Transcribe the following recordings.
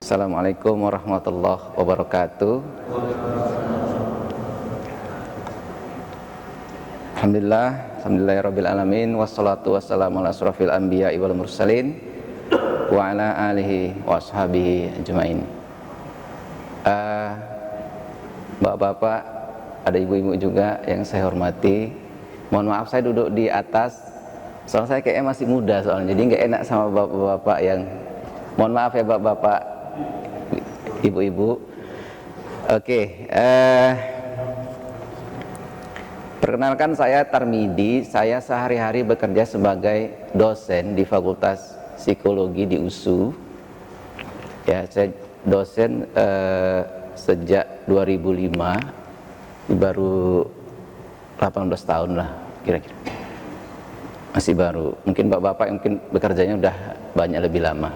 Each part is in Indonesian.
Assalamualaikum warahmatullahi wabarakatuh. Alhamdulillahirabbil alamin, wassalatu wassalamu ala asrofil anbiya'i wal mursalin wa ala alihi wa ashabihi ajmain. Bapak-bapak, ada ibu-ibu juga yang saya hormati. Mohon maaf saya duduk di atas, soalnya saya kayaknya masih muda soalnya, jadi nggak enak sama bapak-bapak yang, mohon maaf ya bapak-bapak, ibu-ibu. Oke, perkenalkan saya Tarmidi. Saya sehari-hari bekerja sebagai dosen di Fakultas Psikologi di USU. Ya, saya dosen sejak 2005, baru 18 tahun lah kira-kira. Masih baru. Mungkin bapak-bapak mungkin bekerjanya udah banyak lebih lama.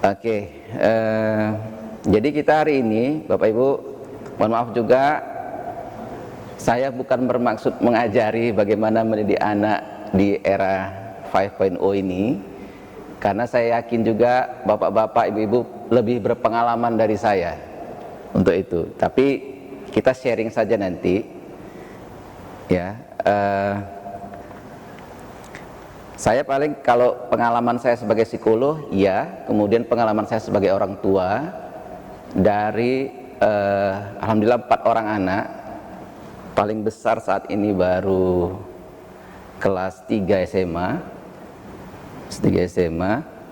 Oke, jadi kita hari ini, Bapak Ibu, mohon maaf juga, saya bukan bermaksud mengajari bagaimana mendidik anak di era 5.0 ini, karena saya yakin juga bapak-bapak, ibu-ibu lebih berpengalaman dari saya untuk itu. Tapi kita sharing saja nanti, ya. Saya paling, kalau pengalaman saya sebagai psikolog, ya, kemudian pengalaman saya sebagai orang tua dari alhamdulillah 4 orang anak. Paling besar saat ini baru kelas 3 SMA.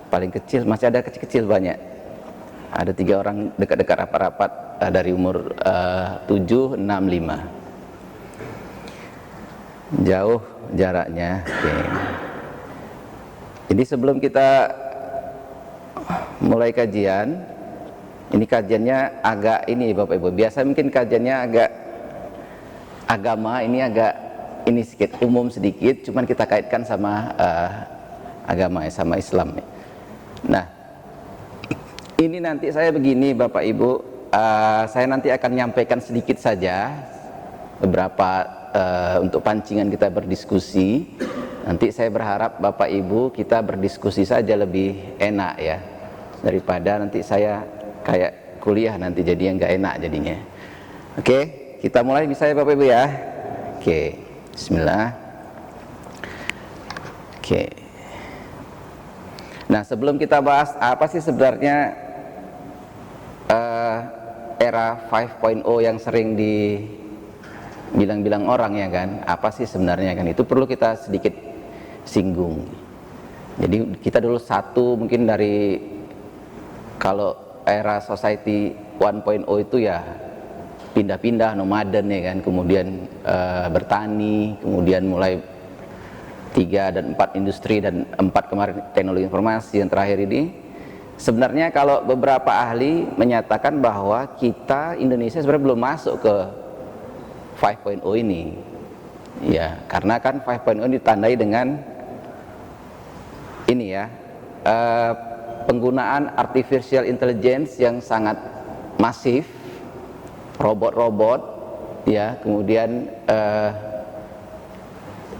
Paling kecil masih ada kecil-kecil banyak. Ada 3 orang dekat-dekat rapat-rapat dari umur 7, 6, 5. Jauh jaraknya. Okay. Jadi sebelum kita mulai kajian, ini kajiannya agak ini Bapak Ibu, biasa mungkin kajiannya agak agama, ini agak ini sedikit umum sedikit, cuman kita kaitkan sama agama, sama Islam. Nah, ini nanti saya begini Bapak Ibu, saya nanti akan nyampaikan sedikit saja beberapa untuk pancingan kita berdiskusi. Nanti saya berharap Bapak Ibu kita berdiskusi saja lebih enak ya, daripada nanti saya kayak kuliah nanti jadi yang nggak enak jadinya. Oke, kita mulai bisa ya Bapak Ibu ya. Oke, bismillah. Oke. Nah, sebelum kita bahas apa sih sebenarnya era 5.0 yang sering dibilang-bilang orang ya kan, apa sih sebenarnya kan, itu perlu kita sedikit singgung. Jadi kita dulu mungkin dari, kalau era society 1.0 itu ya pindah-pindah, nomaden ya kan, kemudian bertani, kemudian mulai 3 dan 4 industri, dan 4 kemarin teknologi informasi yang terakhir ini. Sebenarnya kalau beberapa ahli menyatakan bahwa kita Indonesia sebenarnya belum masuk ke 5.0 ini ya, karena kan 5.0 ditandai dengan ini ya, penggunaan artificial intelligence yang sangat masif, robot-robot ya, kemudian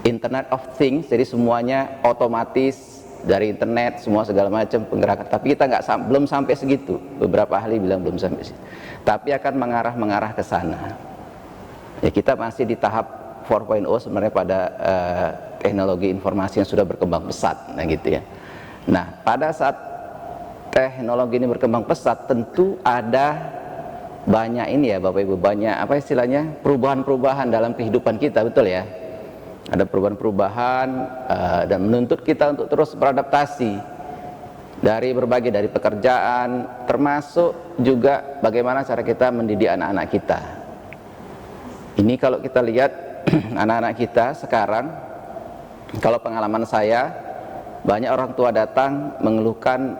Internet of Things, jadi semuanya otomatis dari internet, semua segala macam penggerakan. Tapi kita belum sampai segitu, beberapa ahli bilang belum sampai segitu, tapi akan mengarah ke sana ya. Kita masih di tahap 4.0 sebenarnya pada teknologi informasi yang sudah berkembang pesat, nah gitu ya. Nah, pada saat teknologi ini berkembang pesat, tentu ada banyak ini ya Bapak Ibu, banyak apa istilahnya, perubahan-perubahan dalam kehidupan kita, betul ya. Ada perubahan-perubahan dan menuntut kita untuk terus beradaptasi dari pekerjaan, termasuk juga bagaimana cara kita mendidik anak-anak kita. Ini kalau kita lihat anak-anak kita sekarang, kalau pengalaman saya, banyak orang tua datang mengeluhkan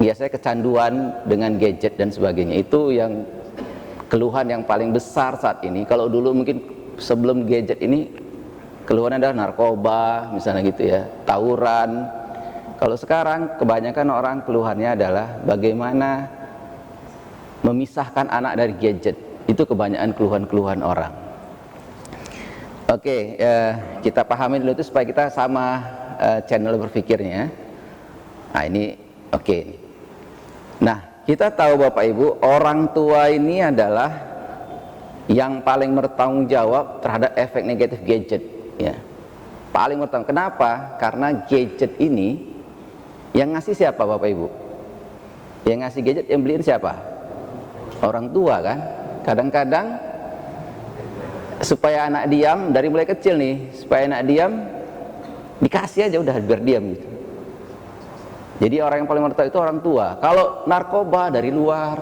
biasanya kecanduan dengan gadget dan sebagainya. Itu yang keluhan yang paling besar saat ini. Kalau dulu mungkin sebelum gadget ini keluhannya adalah narkoba misalnya gitu ya, tawuran. Kalau sekarang kebanyakan orang keluhannya adalah bagaimana memisahkan anak dari gadget. Itu kebanyakan keluhan-keluhan orang. Oke, kita pahami dulu itu supaya kita sama channel berpikirnya. Nah ini oke. Nah, kita tahu Bapak Ibu, orang tua ini adalah yang paling bertanggung jawab terhadap efek negatif gadget, ya. Paling bertanggung. Kenapa? Karena gadget ini yang ngasih siapa Bapak Ibu? Yang ngasih gadget, yang beliin siapa? Orang tua kan. Kadang-kadang supaya anak diam, dari mulai kecil nih, supaya anak diam, dikasih aja udah biar diam gitu. Jadi orang yang paling bertanggung itu orang tua. Kalau narkoba dari luar,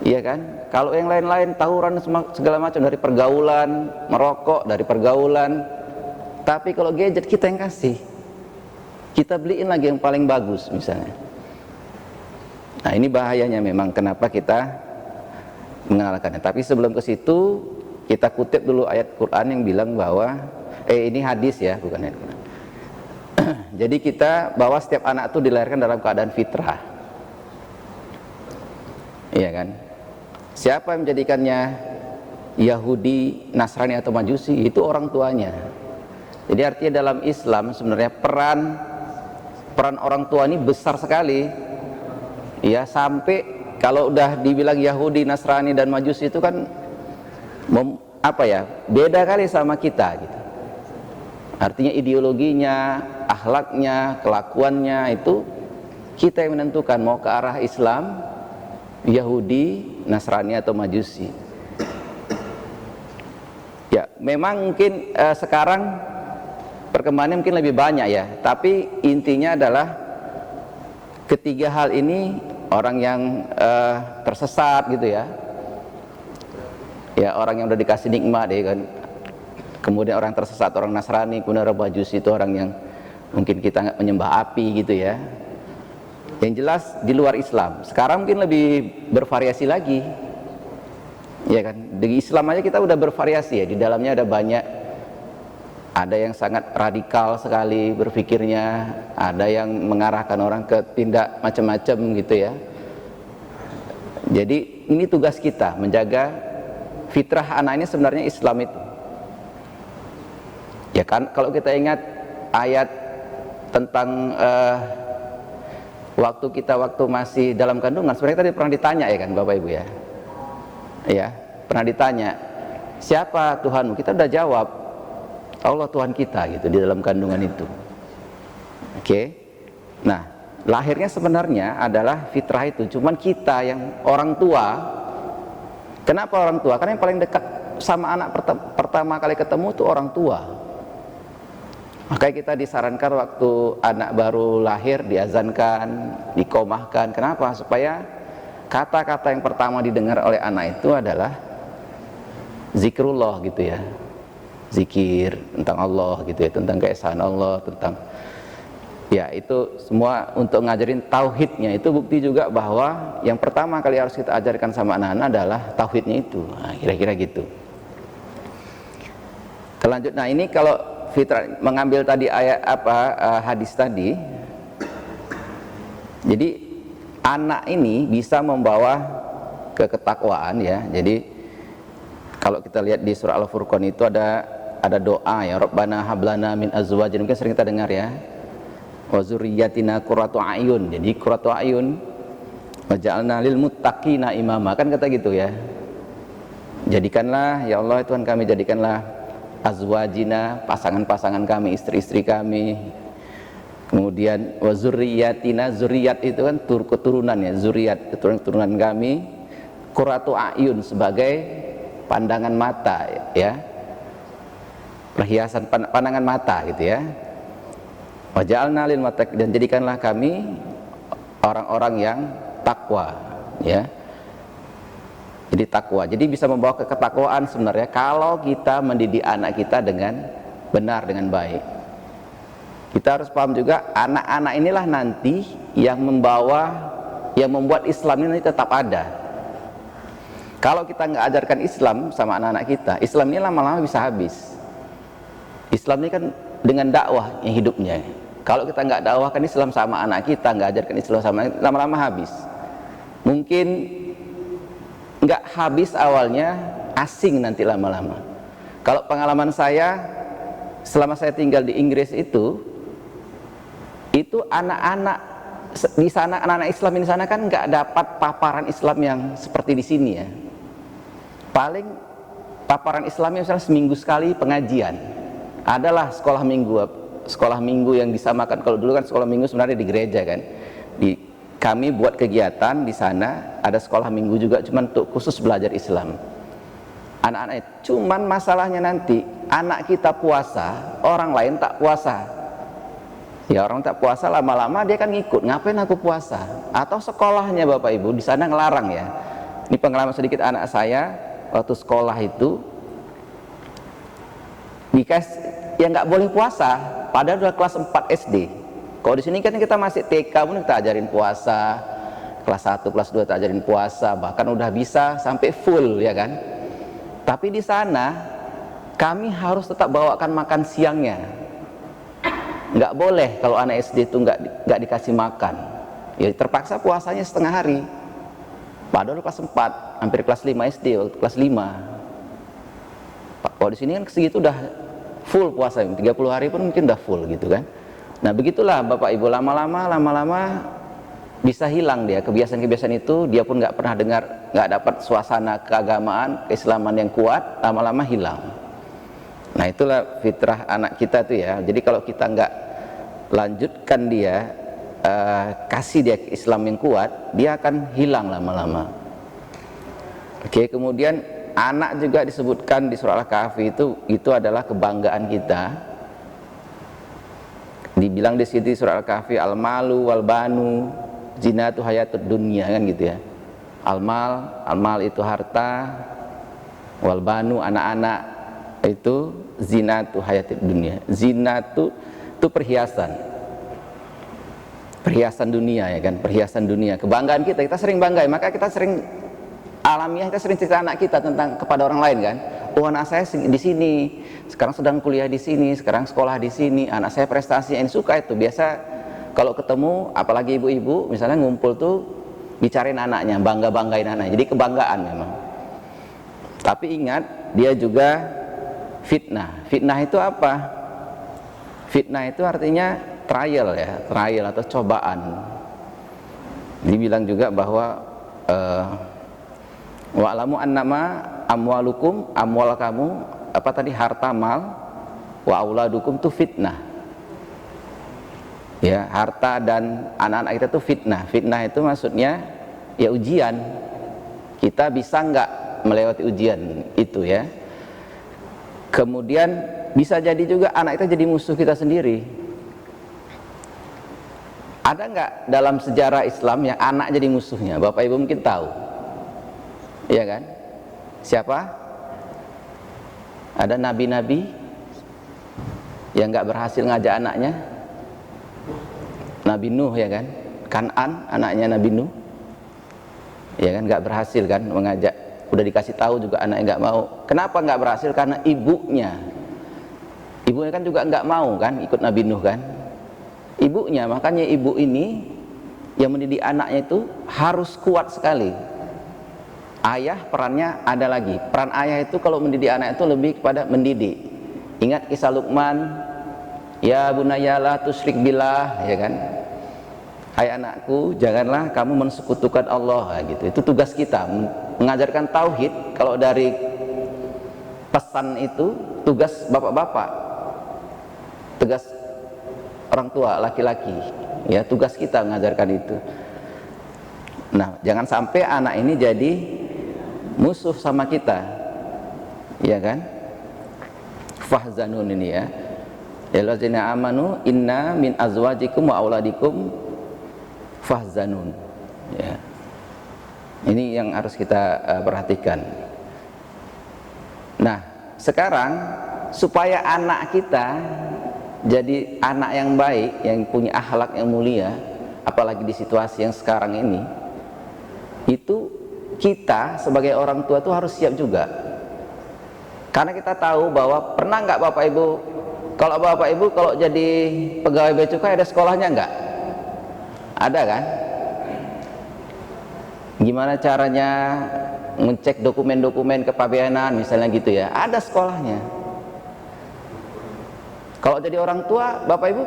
iya kan? Kalau yang lain-lain, tawuran segala macam, dari pergaulan, merokok dari pergaulan. Tapi kalau gadget kita yang kasih, kita beliin lagi yang paling bagus misalnya. Nah, ini bahayanya memang, kenapa kita mengalahkannya. Tapi sebelum ke situ, kita kutip dulu ayat Quran yang bilang bahwa ini hadis ya, bukan ayat Quran. Jadi kita, bahwa setiap anak itu dilahirkan dalam keadaan fitrah, iya kan? Siapa yang menjadikannya Yahudi, Nasrani atau Majusi? Itu orang tuanya. Jadi artinya dalam Islam sebenarnya peran orang tua ini besar sekali, ya. Sampai kalau udah dibilang Yahudi, Nasrani dan Majusi itu kan beda kali sama kita gitu. Artinya ideologinya, akhlaknya, kelakuannya itu kita yang menentukan mau ke arah Islam, Yahudi, Nasrani atau Majusi. Ya, memang mungkin sekarang perkembangannya mungkin lebih banyak ya, tapi intinya adalah ketiga hal ini orang yang tersesat gitu ya. Ya, orang yang udah dikasih nikmat ya kan. Kemudian orang tersesat, orang Nasrani, kemudian orang Majusi itu orang yang mungkin kita nggak menyembah api gitu ya. Yang jelas di luar Islam. Sekarang mungkin lebih bervariasi lagi, ya kan. Di Islam aja kita udah bervariasi ya. Di dalamnya ada banyak. Ada yang sangat radikal sekali berpikirnya, ada yang mengarahkan orang ke tindak macam-macam gitu ya. Jadi ini tugas kita, menjaga fitrah anak ini. Sebenarnya Islam itu, ya kan, kalau kita ingat ayat tentang waktu masih dalam kandungan, sebenarnya tadi pernah ditanya ya kan Bapak Ibu ya. Ya, pernah ditanya, siapa Tuhanmu? Kita udah jawab, Allah Tuhan kita gitu di dalam kandungan itu. Oke. Nah, lahirnya sebenarnya adalah fitrah itu, cuman kita yang orang tua. Kenapa orang tua? Karena yang paling dekat sama anak pertama kali ketemu itu orang tua. Makanya kita disarankan waktu anak baru lahir diazankan, dikomahkan. Kenapa? Supaya kata-kata yang pertama didengar oleh anak itu adalah zikrullah gitu ya. Zikir tentang Allah gitu ya, tentang keesaan Allah, tentang ya itu semua untuk ngajarin tauhidnya. Itu bukti juga bahwa yang pertama kali harus kita ajarkan sama anak-anak adalah tauhidnya itu. Nah, kira-kira gitu. Lanjut. Nah, ini kalau fitrah, mengambil tadi ayat hadis tadi. Jadi anak ini bisa membawa ke ketakwaan ya. Jadi kalau kita lihat di surah Al-Furqan itu ada doa ya, Rabbana hablana min azwajina, mungkin sering kita dengar ya, wa dzurriyyatina qurratu a'yun. Jadi qurratu a'yun waj'alna lil muttaqina imama, kan kata gitu ya. Jadikanlah ya Allah Tuhan kami, jadikanlah azwajina, pasangan-pasangan kami, istri-istri kami. Kemudian wa dzurriyyatina, zuriat itu kan keturunan ya, zuriat keturunan kami, qurratu a'yun sebagai pandangan mata ya, perhiasan pandangan mata gitu ya. Waja'alna lil muttaqin, dan jadikanlah kami orang-orang yang takwa ya. Jadi takwa, jadi bisa membawa ke ketakwaan sebenarnya kalau kita mendidik anak kita dengan benar, dengan baik. Kita harus paham juga anak-anak inilah nanti yang membuat Islam ini tetap ada. Kalau kita nggak ajarkan Islam sama anak-anak kita, Islam ini lama-lama bisa habis. Islam ini kan dengan dakwah yang hidupnya. Kalau kita nggak dakwahkan Islam sama anak kita, nggak ajarkan Islam sama anak kita, lama-lama habis. Mungkin nggak habis awalnya, asing nanti lama-lama. Kalau pengalaman saya selama saya tinggal di Inggris itu anak-anak di sana anak-anak Islam di sana kan nggak dapat paparan Islam yang seperti di sini ya. Paling paparan Islamnya misalnya seminggu sekali pengajian. Adalah sekolah minggu yang disamakan. Kalau dulu kan sekolah minggu sebenarnya di gereja kan. Kami buat kegiatan di sana, ada sekolah minggu juga cuman untuk khusus belajar Islam. Anak-anak, cuman masalahnya nanti anak kita puasa, orang lain tak puasa. Ya orang tak puasa lama-lama dia kan ngikut, ngapain aku puasa? Atau sekolahnya Bapak Ibu di sana ngelarang ya. Ini pengalaman sedikit anak saya waktu sekolah itu ya nggak boleh puasa, padahal udah kelas 4 SD. Kalau di sini kan kita masih TK pun kita ajarin puasa, kelas 1, kelas 2 kita ajarin puasa, bahkan udah bisa sampai full ya kan. Tapi di sana kami harus tetap bawakan makan siangnya. Nggak boleh kalau anak SD itu nggak dikasih makan. Ya terpaksa puasanya setengah hari. Padahal kelas 4, hampir kelas 5 SD, kelas 5. Kalau di sini kan segitu udah full puasa, 30 hari pun mungkin udah full gitu kan. Nah begitulah Bapak Ibu, lama-lama bisa hilang dia kebiasaan-kebiasaan itu. Dia pun nggak pernah dengar, nggak dapat suasana keagamaan, keislaman yang kuat, lama-lama hilang. Nah itulah fitrah anak kita tuh ya. Jadi kalau kita nggak lanjutkan dia, kasih dia Islam yang kuat, dia akan hilang lama-lama. Oke, kemudian anak juga disebutkan di surah Al-Kahfi itu adalah kebanggaan kita. Dibilang di situ surah Al-Kahfi, al-malu wal banu zinatu hayatud dunya kan gitu ya. Al-mal itu harta, wal banu anak-anak itu zinatu hayatud dunya. Zinatu itu perhiasan dunia ya kan, perhiasan dunia, kebanggaan kita sering bangga, maka kita sering alamiah, kita sering cerita anak kita tentang kepada orang lain kan. Oh anak saya di sini, sekarang sedang kuliah di sini, sekarang sekolah di sini, anak saya prestasi yang suka itu. Biasa kalau ketemu, apalagi ibu-ibu misalnya ngumpul tuh bicarain anaknya, banggain anaknya, jadi kebanggaan memang. Tapi ingat, dia juga fitnah. Fitnah itu apa? Fitnah itu artinya trial ya, trial atau cobaan. Dibilang juga bahwa wa'lamu annama amwalukum, amwal kamu, apa tadi, harta mal, wa auladukum itu fitnah. Ya, harta dan anak-anak kita itu fitnah. Fitnah itu maksudnya ya ujian. Kita bisa nggak melewati ujian itu ya. Kemudian bisa jadi juga anak kita jadi musuh kita sendiri. Ada nggak dalam sejarah Islam yang anak jadi musuhnya? Bapak Ibu mungkin tahu. Iya kan? Siapa? Ada nabi-nabi yang nggak berhasil ngajak anaknya. Nabi Nuh ya kan? Kan'an anaknya Nabi Nuh. Ya kan, nggak berhasil kan mengajak. Udah dikasih tahu juga anaknya nggak mau. Kenapa nggak berhasil? Karena ibunya kan juga nggak mau kan ikut Nabi Nuh kan. Ibunya, makanya ibu ini yang mendidik anaknya itu harus kuat sekali. Ayah perannya ada lagi. Peran ayah itu kalau mendidik anak itu lebih kepada mendidik. Ingat kisah Luqman, ya bunayya la tusyrik billah, ya kan? Hai anakku, janganlah kamu mensekutukan Allah, gitu. Itu tugas kita, mengajarkan tauhid. Kalau dari pesan itu tugas bapak-bapak, tugas orang tua laki-laki, ya tugas kita mengajarkan itu. Nah, jangan sampai anak ini jadi musuh sama kita, ya kan? Fahzanun ini ya. Ya allazina amanu inna min azwajikum wa auladikum fahzanun. Ya. Ini yang harus kita perhatikan. Nah, sekarang supaya anak kita jadi anak yang baik, yang punya akhlak yang mulia, apalagi di situasi yang sekarang ini, itu kita sebagai orang tua itu harus siap juga. Karena kita tahu bahwa pernah nggak Bapak Ibu, kalau Bapak Ibu kalau jadi pegawai bea cukai ada sekolahnya nggak? Ada kan? Gimana caranya ngecek dokumen-dokumen kepabeanan misalnya gitu ya? Ada sekolahnya. Kalau jadi orang tua, Bapak Ibu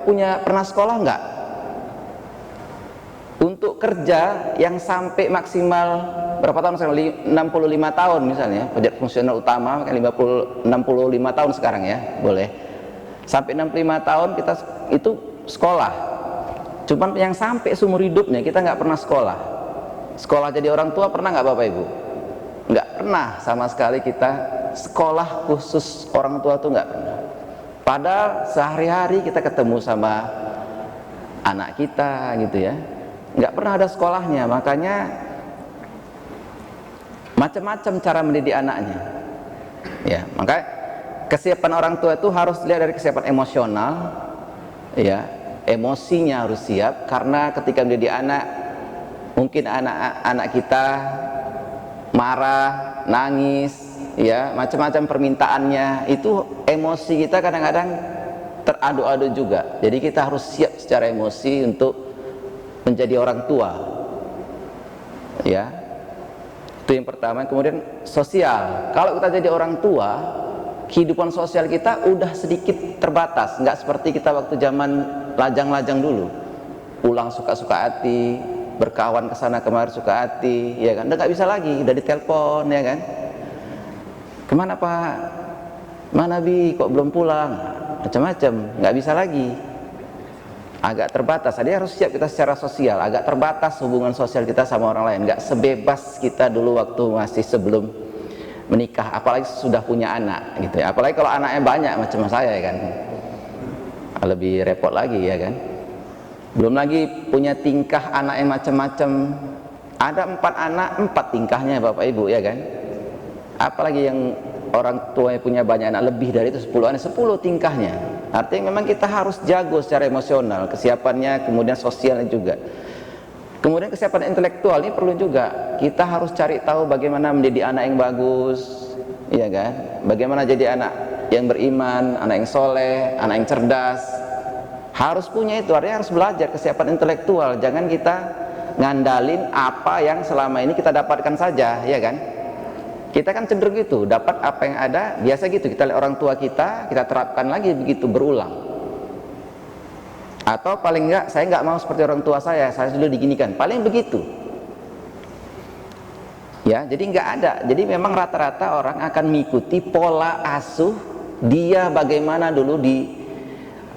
pernah sekolah nggak? untuk kerja yang sampai maksimal berapa tahun sekarang? 65 tahun misalnya, pejabat fungsional utama kan 65 tahun sekarang ya, boleh. Sampai 65 tahun kita itu sekolah. Cuman yang sampai seumur hidupnya kita nggak pernah sekolah. Sekolah jadi orang tua pernah nggak Bapak Ibu? Nggak pernah sama sekali kita sekolah khusus orang tua tuh nggak pernah. Padahal sehari-hari kita ketemu sama anak kita gitu ya, nggak pernah ada sekolahnya. Makanya macam-macam cara mendidik anaknya ya. Maka kesiapan orang tua itu harus dilihat dari kesiapan emosional ya, emosinya harus siap, karena ketika mendidik anak mungkin anak-anak kita marah, nangis ya, macam-macam permintaannya, itu emosi kita kadang-kadang teradu-adu juga. Jadi kita harus siap secara emosi untuk menjadi orang tua ya. Itu yang pertama. Kemudian sosial, kalau kita jadi orang tua, kehidupan sosial kita udah sedikit terbatas, nggak seperti kita waktu zaman lajang-lajang dulu, pulang suka-suka hati, berkawan kesana kemari suka hati ya kan. Udah nggak bisa lagi, udah ditelepon ya kan, kemana Pak, mana Bi, kok belum pulang, macam-macam, nggak bisa lagi, agak terbatas. Jadi harus siap kita secara sosial, agak terbatas hubungan sosial kita sama orang lain, nggak sebebas kita dulu waktu masih sebelum menikah, apalagi sudah punya anak gitu ya. Apalagi kalau anaknya banyak macam saya ya kan, lebih repot lagi ya kan. Belum lagi punya tingkah anak yang macam-macam, ada 4 anak 4 tingkahnya Bapak Ibu ya kan. Apalagi yang orang tua yang punya banyak anak, lebih dari itu 10 anak 10 tingkahnya. Artinya memang kita harus jago secara emosional, kesiapannya, kemudian sosialnya juga. Kemudian kesiapan intelektual ini perlu juga. Kita harus cari tahu bagaimana mendidik anak yang bagus ya kan, bagaimana jadi anak yang beriman, anak yang soleh, anak yang cerdas. Harus punya itu, artinya harus belajar kesiapan intelektual. Jangan kita ngandalin apa yang selama ini kita dapatkan saja ya kan. Kita kan cenderung gitu, dapat apa yang ada, biasa gitu, kita lihat orang tua kita terapkan lagi begitu, berulang. Atau paling enggak, saya enggak mau seperti orang tua saya dulu diginikan, paling begitu ya. Jadi enggak ada, jadi memang rata-rata orang akan mengikuti pola asuh dia bagaimana dulu di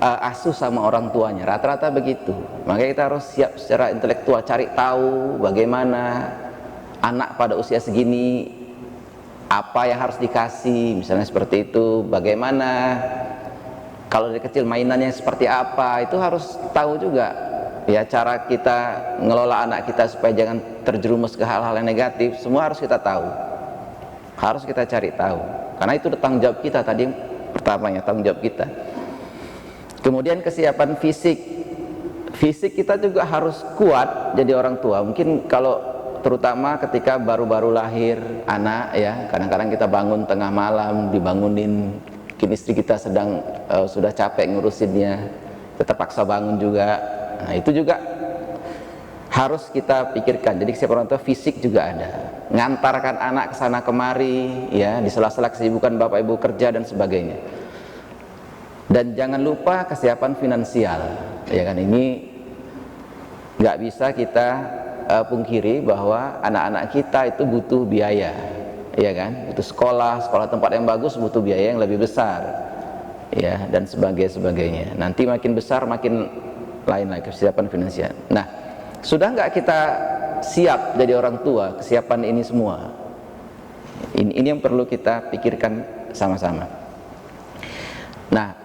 asuh sama orang tuanya, rata-rata begitu. Makanya kita harus siap secara intelektual, cari tahu bagaimana anak pada usia segini, apa yang harus dikasih, misalnya seperti itu. Bagaimana kalau dari kecil mainannya seperti apa, itu harus tahu juga ya. Cara kita ngelola anak kita supaya jangan terjerumus ke hal-hal yang negatif, semua harus kita tahu, harus kita cari tahu, karena itu tanggung jawab kita. Tadi pertamanya tanggung jawab kita. Kemudian kesiapan fisik, fisik kita juga harus kuat jadi orang tua. Mungkin kalau terutama ketika baru-baru lahir anak ya, kadang-kadang kita bangun tengah malam, dibangunin, mungkin istri kita sedang sudah capek ngurusinnya, kita paksa bangun juga. Nah itu juga harus kita pikirkan. Jadi kesiapan orang tua fisik juga ada, ngantarkan anak ke sana kemari ya, di sela-sela kesibukan bapak ibu kerja dan sebagainya. Dan jangan lupa kesiapan finansial ya kan. Ini nggak bisa kita pungkiri bahwa anak-anak kita itu butuh biaya ya kan, butuh sekolah tempat yang bagus, butuh biaya yang lebih besar ya, dan sebagainya. Nanti makin besar makin lain lagi kesiapan finansial. Nah, sudah nggak kita siap jadi orang tua, kesiapan ini semua ini yang perlu kita pikirkan sama-sama. Nah,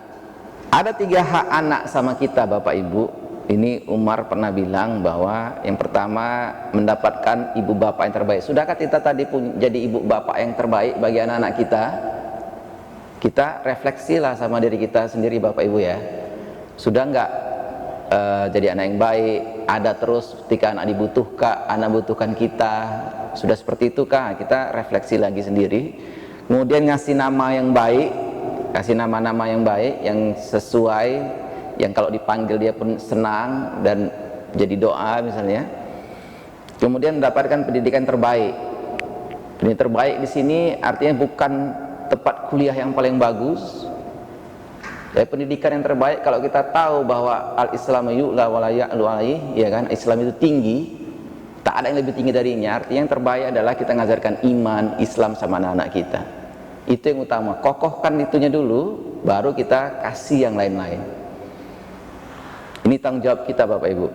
ada 3 hak anak sama kita Bapak Ibu. Ini Umar pernah bilang bahwa yang pertama mendapatkan ibu bapak yang terbaik. Sudahkah kita tadi pun jadi ibu bapak yang terbaik bagi anak-anak kita? Kita refleksilah sama diri kita sendiri Bapak Ibu ya. Sudah enggak jadi anak yang baik? Ada terus ketika anak dibutuhkan, anak butuhkan kita. Sudah seperti itu kah? Kita refleksi lagi sendiri. Kemudian ngasih nama yang baik, kasih nama-nama yang baik, yang sesuai, yang kalau dipanggil dia pun senang dan jadi doa misalnya. Kemudian mendapatkan pendidikan terbaik. Pendidikan terbaik di sini artinya bukan tempat kuliah yang paling bagus. Ya, pendidikan yang terbaik kalau kita tahu bahwa al-Islamu yu'la wa la ya'lu alaihi, ya kan? Islam itu tinggi, tak ada yang lebih tinggi darinya. Artinya yang terbaik adalah kita ngajarkan iman, Islam sama anak-anak kita. Itu yang utama, kokohkan itunya dulu, baru kita kasih yang lain-lain. Ini tanggung jawab kita Bapak Ibu.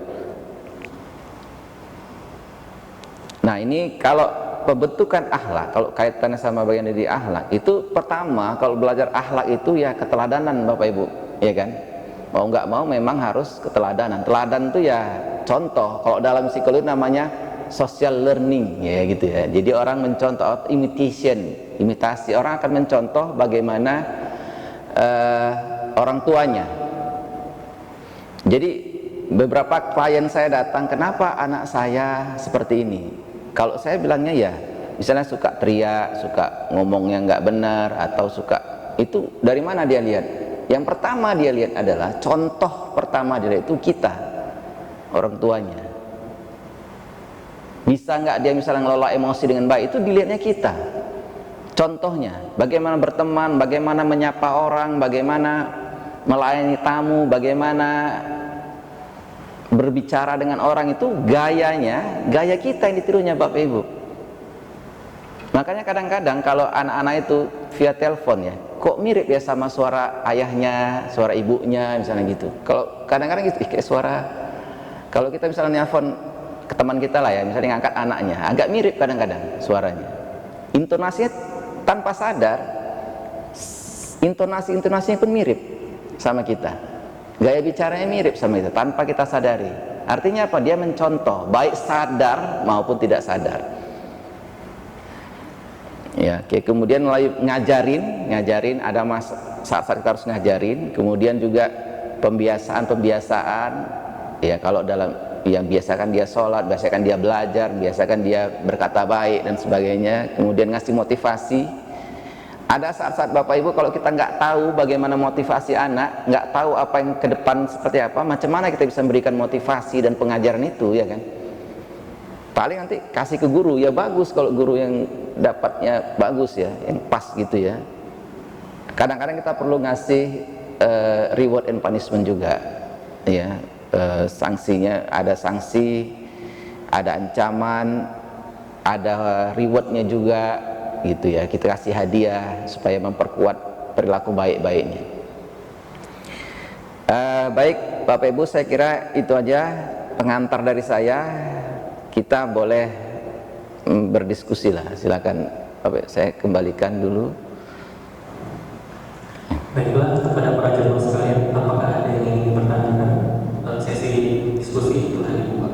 Nah ini kalau pembentukan akhlak, kalau kaitannya sama bagian dari akhlak, itu pertama kalau belajar akhlak itu ya keteladanan Bapak Ibu, ya kan? Mau nggak mau memang harus keteladanan. Teladan itu ya contoh. Kalau dalam psikologi namanya social learning, ya gitu ya. Jadi orang mencontoh, imitation, imitasi. Orang akan mencontoh bagaimana orang tuanya. Jadi beberapa klien saya datang, kenapa anak saya seperti ini? Kalau saya bilangnya ya, misalnya suka teriak, suka ngomongnya nggak benar, atau suka itu dari mana dia lihat? Yang pertama dia lihat adalah contoh pertama dia lihat itu kita, orang tuanya. Bisa nggak dia misalnya ngelola emosi dengan baik, itu dilihatnya kita. Contohnya, bagaimana berteman, bagaimana menyapa orang, bagaimana melayani tamu, bagaimana berbicara dengan orang, itu gayanya, gaya kita yang ditirunya Bapak Ibu. Makanya kadang-kadang kalau anak-anak itu via telepon ya, kok mirip ya sama suara ayahnya, suara ibunya misalnya gitu. Kalau kadang-kadang gitu, kayak suara, kalau kita misalnya nelfon ke teman kita lah ya, misalnya ngangkat anaknya, agak mirip kadang-kadang suaranya. Intonasinya tanpa sadar, intonasinya pun mirip sama kita. Gaya bicaranya mirip sama kita tanpa kita sadari. Artinya apa? Dia mencontoh, baik sadar maupun tidak sadar. Ya, kemudian mulai ngajarin ada saat-saat kita harus ngajarin, kemudian juga pembiasaan. Ya, kalau dalam yang biasakan dia sholat, biasakan dia belajar, biasakan dia berkata baik dan sebagainya, kemudian ngasih motivasi. Ada saat-saat Bapak Ibu kalau kita nggak tahu bagaimana motivasi anak, nggak tahu apa yang ke depan seperti apa, macam mana kita bisa memberikan motivasi dan pengajaran itu, ya kan? Paling nanti kasih ke guru, ya bagus kalau guru yang dapatnya bagus ya, yang pas gitu ya. Kadang-kadang kita perlu ngasih reward and punishment juga, ya. Sanksinya ada sanksi, ada ancaman, ada rewardnya juga, gitu ya. Kita kasih hadiah supaya memperkuat perilaku baik-baiknya. Baik Bapak Ibu, saya kira itu aja pengantar dari saya. Kita boleh berdiskusi lah, silakan Bapak, saya kembalikan dulu. Baiklah, kepada para jemaah sekalian, apakah ada yang ingin bertanya? Sesi diskusi itu telah dibuka.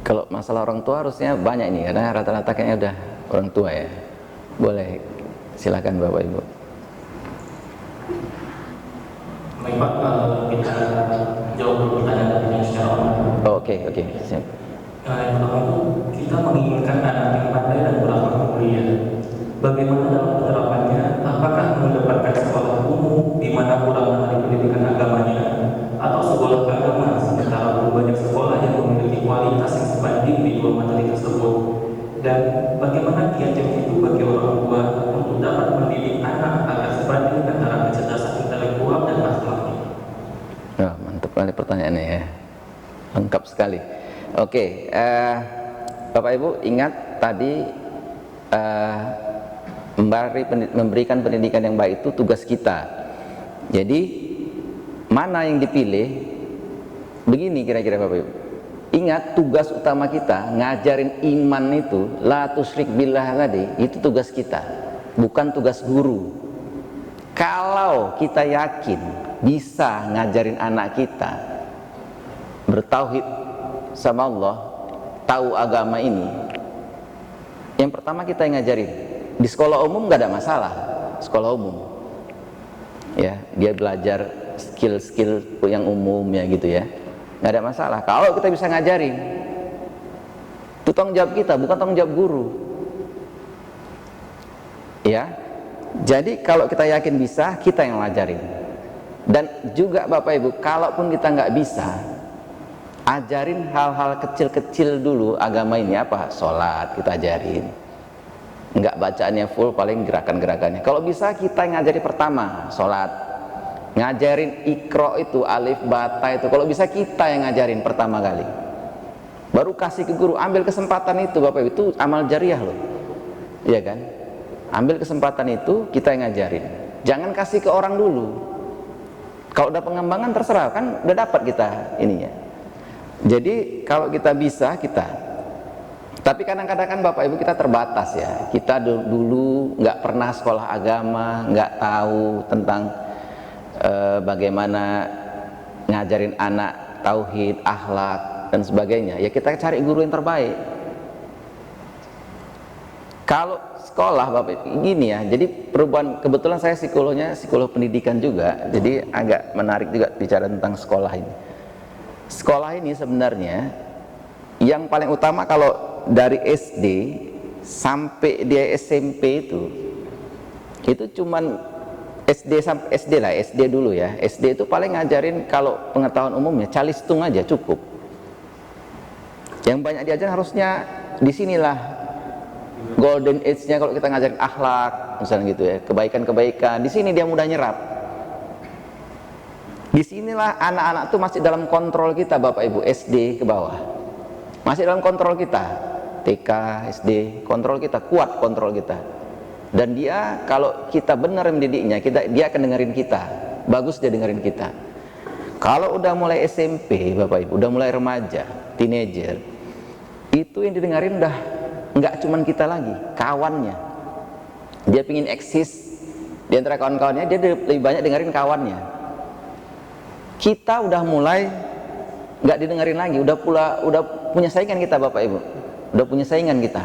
Kalau masalah orang tua harusnya banyak ini, karena rata-rata kayaknya udah orang tua ya. Boleh, silakan Bapak Ibu. Baik Pak, kita jawab dulu pertanyaan ini secara online. Oke, siap. Yang pertama itu, kita menginginkan anak yang pandai dan berakhlak mulia. Bagaimana dalam penerapannya? Apakah mendapatkan sekolah umum di mana kurang menarik pendidikan agamanya, atau sekolah agama sementara banyak sekolah yang memiliki kualitas yang sebanding di dua materi tersebut? Dan bagaimana kiat itu bagi orang tua untuk dapat mendidik anak agar sebanding antara kecerdasan intelektual dan akhlaknya? Oh, mantap kali pertanyaannya ya, lengkap sekali. Oke, Bapak Ibu ingat tadi memberikan pendidikan yang baik itu tugas kita. Jadi mana yang dipilih? Begini kira-kira Bapak Ibu. Ingat tugas utama kita ngajarin iman itu, la tusyrik billah tadi, itu tugas kita, bukan tugas guru. Kalau kita yakin bisa ngajarin anak kita bertauhid sama Allah, tahu agama ini, yang pertama kita yang ngajarin. Di sekolah umum nggak ada masalah, sekolah umum ya, dia belajar skill-skill yang umum ya gitu ya, nggak ada masalah. Kalau kita bisa ngajarin, itu tanggung jawab kita, bukan tanggung jawab guru ya. Jadi kalau kita yakin bisa, kita yang ngajarin. Dan juga Bapak Ibu, kalaupun kita nggak bisa, ajarin hal-hal kecil-kecil dulu agama ini. Apa? Sholat kita ajarin, nggak bacaannya full, paling gerakan-gerakannya. Kalau bisa kita ngajari pertama sholat, ngajarin ikro itu, alif bata itu, kalau bisa kita yang ngajarin pertama kali, baru kasih ke guru. Ambil kesempatan itu Bapak Ibu, itu amal jariah loh, iya kan? Ambil kesempatan itu, kita yang ngajarin, jangan kasih ke orang dulu. Kalau udah pengembangan terserah, kan udah dapat kita ininya. Jadi kalau kita bisa, kita. Tapi kadang-kadang kan Bapak Ibu kita terbatas ya. Kita dulu nggak pernah sekolah agama, nggak tahu tentang bagaimana ngajarin anak tauhid, akhlak dan sebagainya. Ya kita cari guru yang terbaik. Kalau sekolah Bapak Ibu gini ya, jadi perubahan, kebetulan saya psikolog pendidikan juga, jadi agak menarik juga bicara tentang sekolah ini. Sekolah ini sebenarnya yang paling utama, kalau dari SD sampai dia SMP itu cuman SD lah, SD dulu ya. SD itu paling ngajarin, kalau pengetahuan umumnya calistung aja cukup. Yang banyak diajarin harusnya disinilah golden age-nya kalau kita ngajarin akhlak misalnya gitu ya, kebaikan-kebaikan, di sini dia mudah nyerap. Disinilah anak-anak tuh masih dalam kontrol kita Bapak Ibu, SD ke bawah masih dalam kontrol kita, TK, SD, kontrol kita, kuat kontrol kita. Dan dia, kalau kita benar mendidiknya, dia akan dengerin kita, bagus dia dengerin kita. Kalau udah mulai SMP Bapak Ibu, udah mulai remaja, teenager, itu yang didengarin udah nggak cuman kita lagi, kawannya. Dia pingin eksis di antara kawan-kawannya, dia lebih banyak dengerin kawannya. Kita udah mulai nggak didengerin lagi, udah punya saingan kita Bapak Ibu, udah punya saingan kita.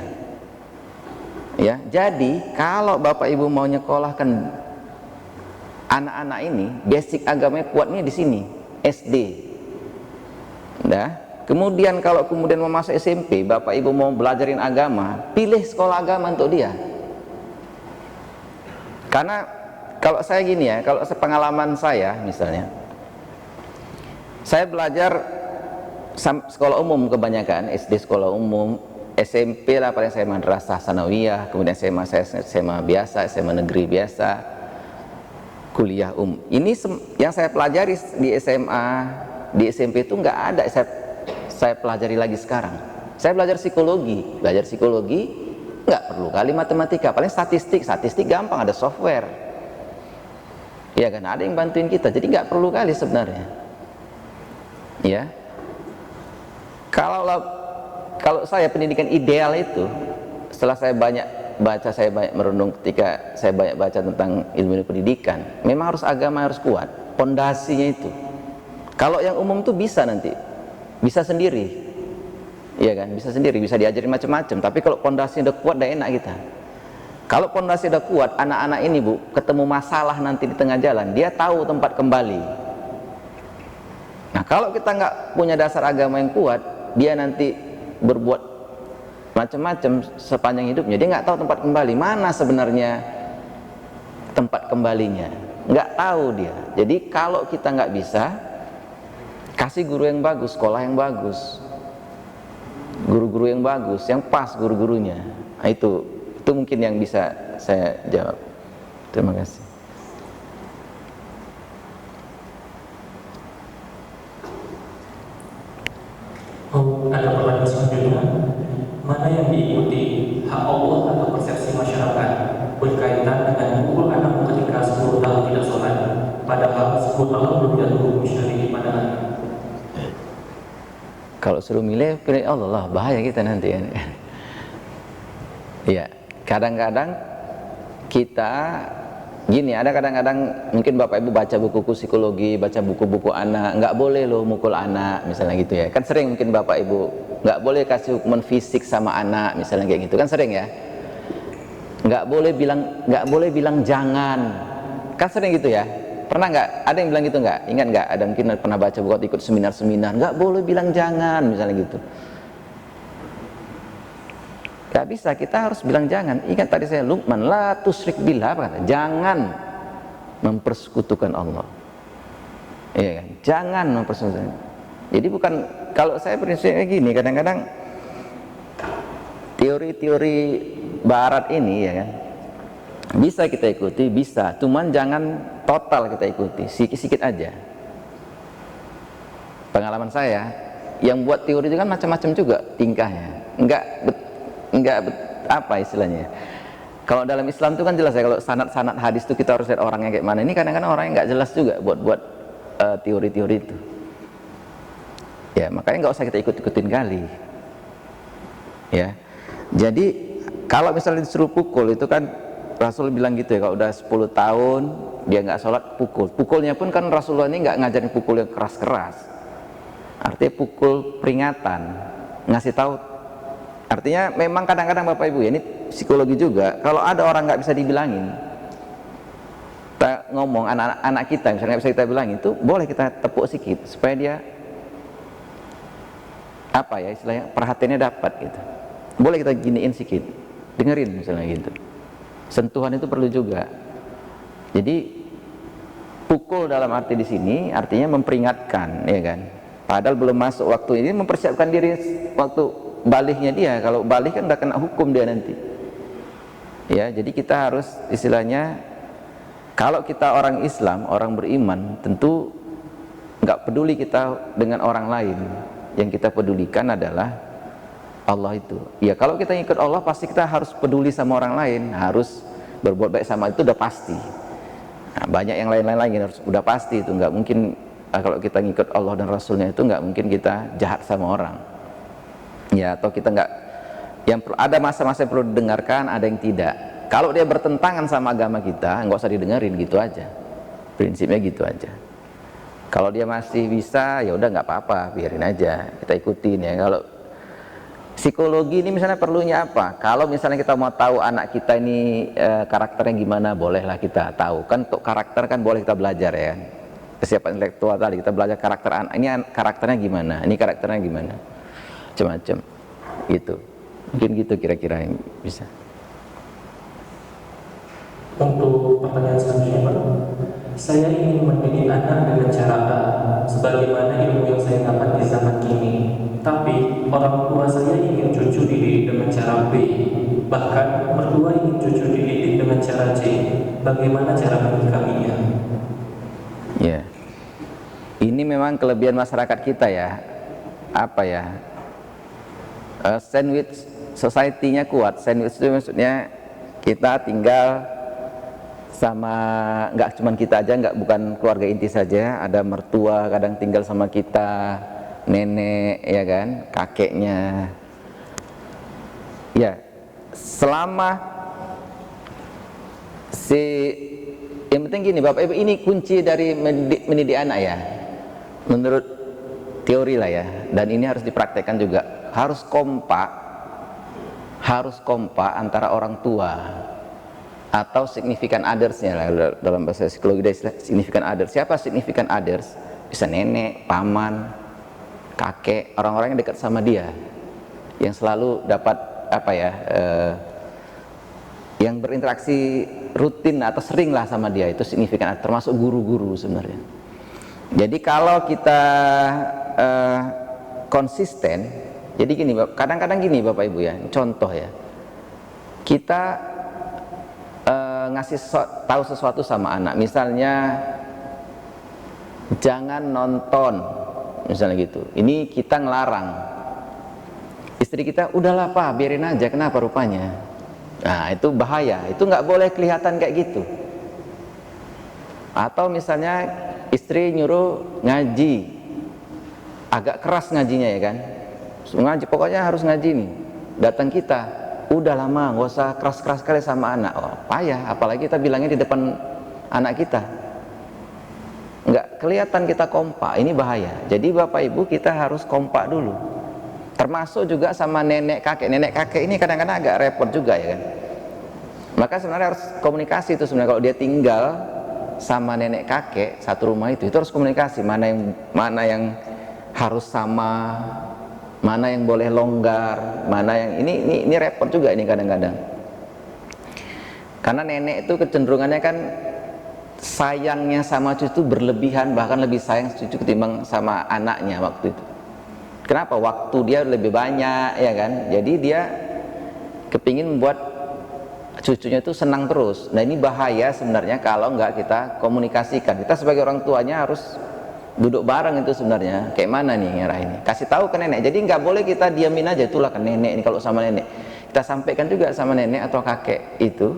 Ya, jadi kalau Bapak Ibu mau nyekolahkan anak-anak ini, basic agamanya kuatnya di sini, SD. Nah, kemudian kalau kemudian mau masuk SMP, Bapak Ibu mau belajarin agama, pilih sekolah agama untuk dia. Karena kalau saya gini ya, kalau sepengalaman saya misalnya, saya belajar sekolah umum kebanyakan, SD sekolah umum, SMP lah paling saya madrasah sanawiyah, kemudian SMA biasa, SMA negeri biasa, kuliah Ini yang saya pelajari di SMA, di SMP itu nggak ada saya pelajari lagi sekarang. Saya belajar psikologi nggak perlu kali matematika, paling statistik gampang, ada software, ya kan, ada yang bantuin kita, jadi nggak perlu kali sebenarnya. Ya, kalau saya pendidikan ideal itu, setelah saya banyak baca, saya banyak merenung, ketika saya banyak baca tentang ilmu pendidikan, memang harus agama harus kuat, pondasinya itu. Kalau yang umum tuh bisa nanti, bisa sendiri, iya kan, bisa sendiri, bisa diajarin macam-macam. Tapi kalau pondasinya udah kuat, udah enak kita. Kalau pondasi udah kuat, anak-anak ini Bu, ketemu masalah nanti di tengah jalan, dia tahu tempat kembali. Nah, kalau kita nggak punya dasar agama yang kuat, dia nanti berbuat macam-macam sepanjang hidupnya, dia nggak tahu tempat kembali, mana sebenarnya tempat kembalinya, nggak tahu dia. Jadi kalau kita nggak bisa, kasih guru yang bagus, sekolah yang bagus, guru-guru yang bagus, yang pas guru-gurunya. Nah, itu mungkin yang bisa saya jawab. Terima kasih. Ada pertanyaan selanjutnya, mana yang diikuti, hak Allah atau persepsi masyarakat berkaitan dengan pukul anak ketika 10 tahun tidak sholat, padahal 10 tahun belum jatuh hukum syar'i pada anak? Kalau suruh milih Allah lah, bahaya kita nanti ya. Ya, kadang-kadang kita gini, ada kadang-kadang mungkin Bapak Ibu baca buku psikologi, baca buku-buku anak, nggak boleh loh mukul anak misalnya gitu ya. Kan sering mungkin Bapak Ibu nggak boleh kasih hukuman fisik sama anak misalnya kayak gitu, kan sering ya. Nggak boleh bilang jangan, kan sering gitu ya. Pernah nggak ada yang bilang gitu nggak? Ingat nggak? Ada mungkin pernah baca buku, ikut seminar-seminar, nggak boleh bilang jangan misalnya gitu. Gak bisa, kita harus bilang jangan. Ingat tadi saya, Luqman, la tusyrik billah, apa kata? Jangan mempersekutukan Allah. Iya kan? Jangan mempersekutukan. Jadi bukan, kalau saya prinsipnya gini, kadang-kadang teori-teori barat ini ya kan, bisa kita ikuti, bisa, cuman jangan total kita ikuti, sikit-sikit aja. Pengalaman saya, yang buat teori itu kan macam-macam juga tingkahnya. Apa istilahnya? Kalau dalam Islam itu kan jelas ya, kalau sanad-sanad hadis itu kita harus lihat orangnya kayak mana. Ini kadang-kadang orangnya nggak jelas juga buat teori-teori itu. Ya, makanya nggak usah kita ikut-ikutin kali. Ya, jadi kalau misalnya disuruh pukul itu kan Rasul bilang gitu ya, kalau udah 10 tahun dia nggak sholat, pukul. Pukulnya pun kan Rasulullah ini nggak ngajarin pukul yang keras-keras. Artinya pukul peringatan, ngasih tahu. Artinya memang kadang-kadang Bapak Ibu ya, ini psikologi juga. Kalau ada orang nggak bisa dibilangin, kita ngomong anak-anak kita misalnya nggak bisa kita bilangin, itu boleh kita tepuk sedikit supaya dia apa ya istilahnya, perhatiannya dapat gitu. Boleh kita giniin sedikit, dengerin misalnya gitu. Sentuhan itu perlu juga. Jadi pukul dalam arti di sini artinya memperingatkan, ya kan. Padahal belum masuk waktu ini, mempersiapkan diri waktu baliknya dia. Kalau balik kan udah kena hukum dia nanti. Ya, jadi kita harus istilahnya, kalau kita orang Islam, orang beriman, tentu nggak peduli kita dengan orang lain. Yang kita pedulikan adalah Allah itu. Ya, kalau kita ikut Allah pasti kita harus peduli sama orang lain, harus berbuat baik sama itu udah pasti. Nah, banyak yang lain-lain lagi harus udah pasti itu, nggak mungkin kalau kita ngikut Allah dan Rasulnya itu nggak mungkin kita jahat sama orang. Ya, atau kita nggak, yang ada masa-masa yang perlu didengarkan, ada yang tidak. Kalau dia bertentangan sama agama kita, nggak usah didengerin, gitu aja. Prinsipnya gitu aja. Kalau dia masih bisa, ya udah nggak apa-apa, biarin aja, kita ikutin ya. Kalau psikologi ini misalnya perlunya apa? Kalau misalnya kita mau tahu anak kita ini karakternya gimana, bolehlah kita tahu. Kan untuk karakter kan boleh kita belajar ya. Kesiapan intelektual tadi kita belajar karakter anak ini, karakternya gimana, ini karakternya gimana, macam-macam gitu. Mungkin gitu kira-kira yang bisa. Untuk pertanyaan selanjutnya, Pak, saya ingin mendidik anak dengan cara A, sebagaimana ilmu yang saya dapat di zaman kini. Tapi orang tua saya ingin cucu dididik dengan cara B, bahkan mertua ingin cucu dididik dengan cara C. Bagaimana cara menyikapinya? Ya, ini memang kelebihan masyarakat kita ya. Apa ya? Sandwich society-nya kuat. Sandwich itu maksudnya kita tinggal sama, nggak cuman kita aja, nggak, bukan keluarga inti saja, ada mertua kadang tinggal sama kita, nenek ya kan, kakeknya. Ya, selama yang penting gini Bapak Ibu, ini kunci dari mendidik anak ya, menurut teori lah ya, dan ini harus dipraktekkan juga. Harus kompak antara orang tua atau significant others-nya lah, dalam bahasa psikologi significant others. Siapa significant others? Bisa nenek, paman, kakek, orang-orang yang dekat sama dia, yang selalu dapat apa ya, yang berinteraksi rutin atau sering lah sama dia, itu signifikan, termasuk guru-guru sebenarnya. Jadi kalau kita konsisten, jadi gini, kadang-kadang gini Bapak Ibu ya, contoh ya, kita ngasih tahu sesuatu sama anak, misalnya jangan nonton, misalnya gitu. Ini kita ngelarang, istri kita, udahlah Pak, biarin aja, kenapa rupanya? Nah, itu bahaya, itu nggak boleh kelihatan kayak gitu. Atau misalnya istri nyuruh ngaji, agak keras ngajinya ya kan, ngaji pokoknya harus ngaji nih, datang kita, udah lama, nggak usah keras-keras sekali sama anak. Oh, payah, apalagi kita bilangnya di depan anak kita, nggak kelihatan kita kompak, ini bahaya. Jadi Bapak Ibu kita harus kompak dulu. Termasuk juga sama nenek kakek. Nenek kakek ini kadang-kadang agak repot juga ya kan. Maka sebenarnya harus komunikasi itu sebenarnya. Kalau dia tinggal sama nenek kakek satu rumah itu harus komunikasi. Mana yang harus sama, mana yang boleh longgar, mana yang ini repot juga ini kadang-kadang. Karena nenek itu kecenderungannya kan sayangnya sama cucu berlebihan, bahkan lebih sayang cucu ketimbang sama anaknya waktu itu. Kenapa? Waktu dia lebih banyak ya kan, jadi dia kepingin membuat cucunya itu senang terus. Nah ini bahaya sebenarnya kalau nggak kita komunikasikan. Kita sebagai orang tuanya harus duduk bareng itu sebenarnya. Kayak mana nih ngarah ini? Kasih tahu ke nenek. Jadi nggak boleh kita diamin aja, itulah ke nenek ini kalau sama nenek. Kita sampaikan juga sama nenek atau kakek itu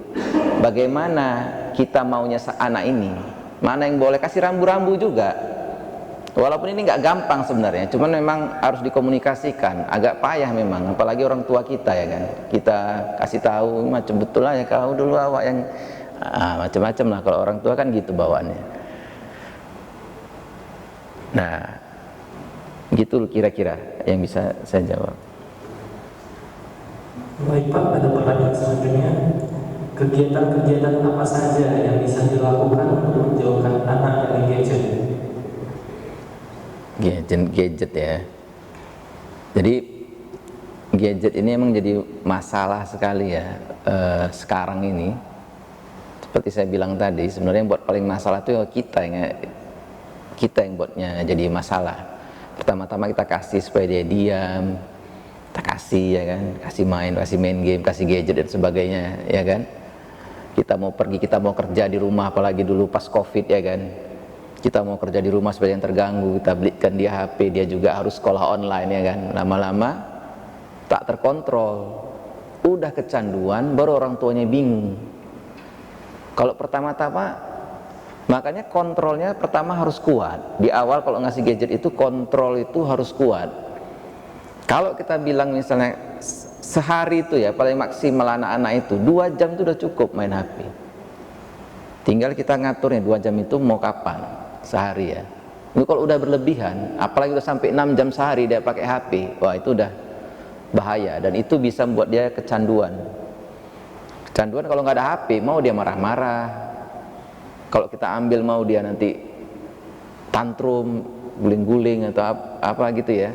bagaimana kita maunya anak ini. Mana yang boleh, kasih rambu-rambu juga. Walaupun ini nggak gampang sebenarnya, cuman memang harus dikomunikasikan. Agak payah memang, apalagi orang tua kita ya kan. Kita kasih tahu macam betul aja kau dulu awak yang macam-macam lah. Kalau orang tua kan gitu bawaannya. Nah, gitu kira-kira yang bisa saya jawab. Baik Pak, ada pertanyaan selanjutnya. Kegiatan-kegiatan apa saja yang bisa dilakukan untuk menjauhkan anak dari gadget? Gadget ya. Jadi gadget ini emang jadi masalah sekali ya sekarang ini. Seperti saya bilang tadi, sebenarnya yang buat paling masalah itu kita yang buatnya jadi masalah. Pertama-tama kita kasih supaya dia diam, kita kasih ya kan, kasih main game, kasih gadget dan sebagainya ya kan. Kita mau pergi, kita mau kerja di rumah, apalagi dulu pas COVID ya kan. Kita mau kerja di rumah supaya yang terganggu, kita belikan dia HP, dia juga harus sekolah online ya kan. Lama-lama tak terkontrol, udah kecanduan, baru orang tuanya bingung. Kalau pertama-tama, makanya kontrolnya pertama harus kuat. Di awal kalau ngasih gadget itu kontrol itu harus kuat. Kalau kita bilang misalnya sehari itu ya paling maksimal anak-anak itu 2 jam itu udah cukup main HP. Tinggal kita ngaturnya 2 jam itu mau kapan sehari ya. Ini kalau udah berlebihan, apalagi udah sampai 6 jam sehari dia pakai HP, wah itu udah bahaya dan itu bisa membuat dia kecanduan. Kecanduan kalau nggak ada HP, mau dia marah-marah. Kalau kita ambil mau dia nanti tantrum, guling-guling atau apa gitu ya.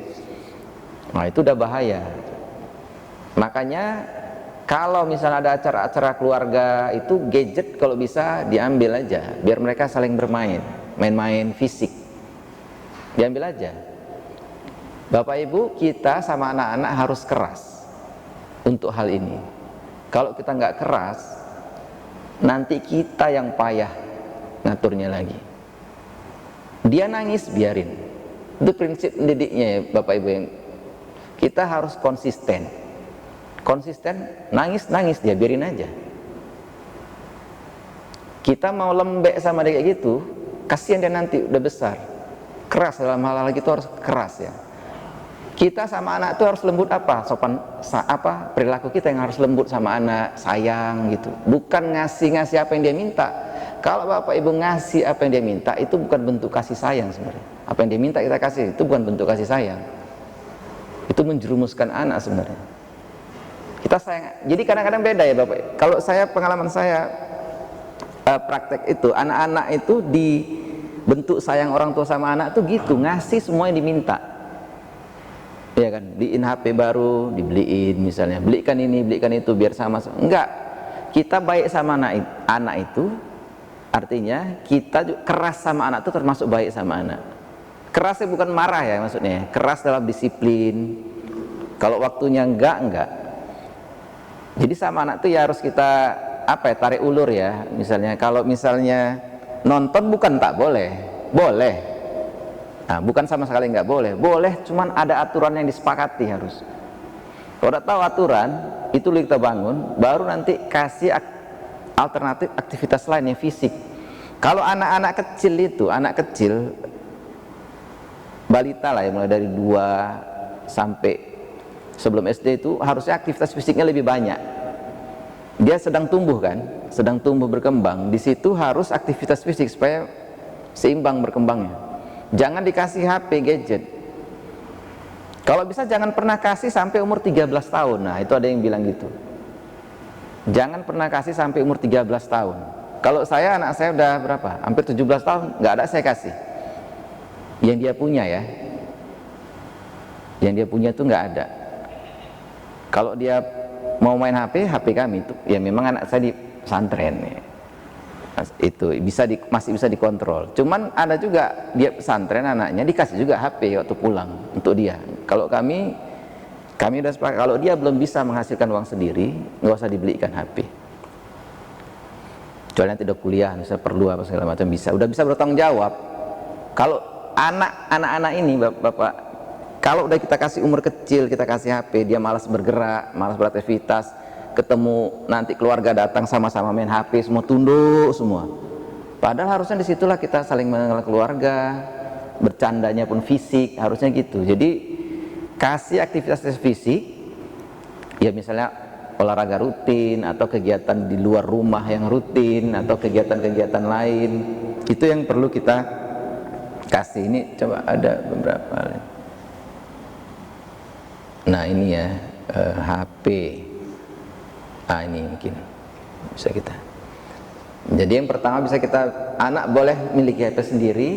Nah itu udah bahaya. Makanya kalau misalnya ada acara-acara keluarga itu gadget kalau bisa diambil aja, biar mereka saling bermain, main-main fisik, diambil aja. Bapak Ibu, kita sama anak-anak harus keras untuk hal ini. Kalau kita nggak keras, nanti kita yang payah ngaturnya lagi. Dia nangis, biarin. Itu prinsip mendidiknya ya Bapak Ibu, yang kita harus konsisten. Nangis dia, biarin aja. Kita mau lembek sama dia kayak gitu, kasihan dia nanti udah besar. Keras dalam hal-hal gitu harus keras ya. Kita sama anak itu harus lembut perilaku kita yang harus lembut sama anak, sayang gitu. Bukan ngasih apa yang dia minta. Kalau Bapak Ibu ngasih apa yang dia minta, itu bukan bentuk kasih sayang sebenarnya. Apa yang dia minta kita kasih, itu bukan bentuk kasih sayang. Itu menjerumuskan anak sebenarnya. Kita sayang. Jadi kadang-kadang beda ya Bapak. Kalau pengalaman saya praktek itu, anak-anak itu dibentuk sayang orang tua sama anak tuh gitu, ngasih semua yang diminta. Ya kan, beliin HP baru, dibeliin misalnya, belikan ini, belikan itu biar sama. Enggak. Kita baik sama anak itu artinya kita keras sama anak itu termasuk baik sama anak. Kerasnya bukan marah ya maksudnya, keras dalam disiplin. Kalau waktunya enggak. Jadi sama anak itu ya harus kita tarik ulur ya. Misalnya kalau misalnya nonton bukan tak boleh, boleh. Nah, bukan sama sekali nggak boleh, boleh, cuman ada aturan yang disepakati harus. Kalau udah tahu aturan, itu kita bangun, baru nanti kasih alternatif aktivitas lain yang fisik. Kalau anak-anak kecil itu, anak kecil, balita lah ya, mulai dari 2 sampai sebelum SD itu harusnya aktivitas fisiknya lebih banyak. Dia sedang tumbuh kan, sedang tumbuh berkembang. Di situ harus aktivitas fisik supaya seimbang berkembangnya. Jangan dikasih HP, gadget. Kalau bisa jangan pernah kasih sampai umur 13 tahun. Nah, itu ada yang bilang gitu. Jangan pernah kasih sampai umur 13 tahun. Kalau anak saya udah berapa? Hampir 17 tahun, nggak ada saya kasih. Yang dia punya ya. Yang dia punya itu nggak ada. Kalau dia mau main HP kami itu ya memang anak saya di pesantren ya. Itu masih bisa dikontrol. Cuman ada juga dia pesantren anaknya dikasih juga HP waktu pulang untuk dia. Kalau kami udah sepakat kalau dia belum bisa menghasilkan uang sendiri, nggak usah dibelikan HP. kecuali yang tidak kuliah, misalnya perlu apa segala macam bisa, udah bisa bertanggung jawab. Kalau anak-anak ini bapak, kalau udah kita kasih umur kecil, kita kasih HP, dia malas bergerak, malas beraktivitas, ketemu nanti keluarga datang sama-sama main HP, semua tunduk semua. Padahal harusnya disitulah kita saling mengenal keluarga, bercandanya pun fisik, harusnya gitu. Jadi kasih aktivitas fisik, ya misalnya olahraga rutin atau kegiatan di luar rumah yang rutin atau kegiatan-kegiatan lain, itu yang perlu kita kasih. Ini coba ada beberapa. Nah ini ya HP. Ini mungkin bisa kita. Jadi yang pertama bisa kita, anak boleh miliki HP sendiri